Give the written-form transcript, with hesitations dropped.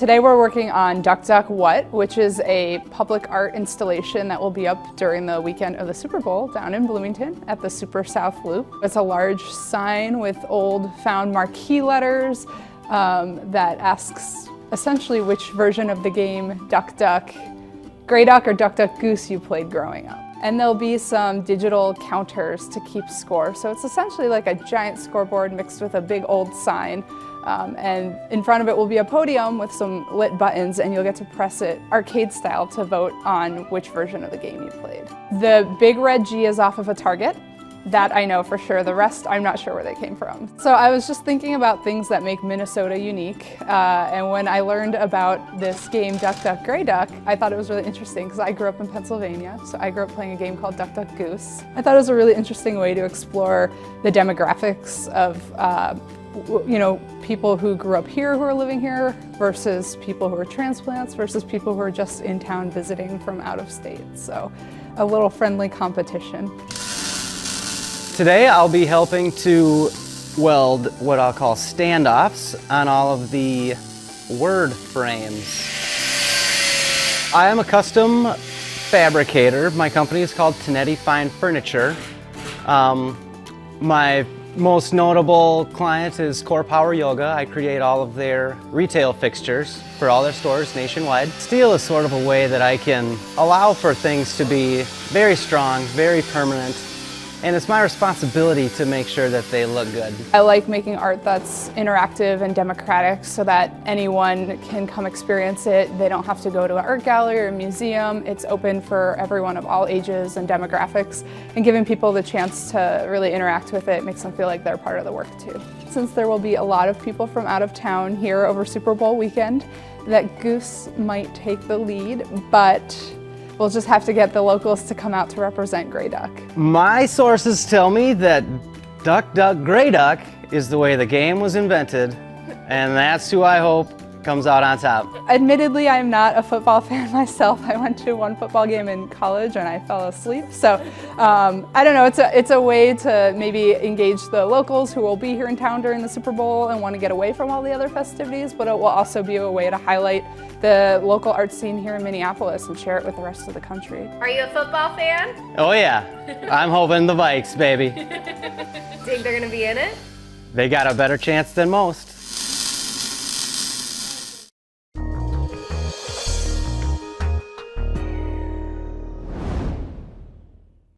Today we're working on Duck Duck What, which is a public art installation that will be up during the weekend of the Super Bowl down in Bloomington at the Super South Loop. It's a large sign with old found marquee letters that asks essentially which version of the game Duck Duck, Grey Duck or Duck Duck Goose you played growing up. And there'll be some digital counters to keep score. So it's essentially like a giant scoreboard mixed with a big old sign. And in front of it will be a podium with some lit buttons, and you'll get to press it arcade style to vote on which version of the game you played. The big red G is off of a target. That I know for sure. The rest, I'm not sure where they came from. So I was just thinking about things that make Minnesota unique. And when I learned about this game, Duck Duck Grey Duck, I thought it was really interesting because I grew up in Pennsylvania. So I grew up playing a game called Duck Duck Goose. I thought it was a really interesting way to explore the demographics of people who grew up here who are living here versus people who are transplants versus people who are just in town visiting from out of state. So a little friendly competition. Today I'll be helping to weld what I'll call standoffs on all of the word frames. I am a custom fabricator. My company is called Tenetti Fine Furniture. My most notable client is Core Power Yoga. I create all of their retail fixtures for all their stores nationwide. Steel is sort of a way that I can allow for things to be very strong, very permanent, and it's my responsibility to make sure that they look good. I like making art that's interactive and democratic so that anyone can come experience it. They don't have to go to an art gallery or a museum. It's open for everyone of all ages and demographics, and giving people the chance to really interact with it makes them feel like they're part of the work too. Since there will be a lot of people from out of town here over Super Bowl weekend, that Goose might take the lead, but we'll just have to get the locals to come out to represent Grey Duck. My sources tell me that Duck Duck Grey Duck is the way the game was invented, and that's who I hope comes out on top. Admittedly, I'm not a football fan myself. I went to one football game in college and I fell asleep. So I don't know, it's a way to maybe engage the locals who will be here in town during the Super Bowl and want to get away from all the other festivities, but it will also be a way to highlight the local art scene here in Minneapolis and share it with the rest of the country. Are you a football fan? Oh yeah, I'm hoping the Vikes, baby. Think they're gonna be in it? They got a better chance than most.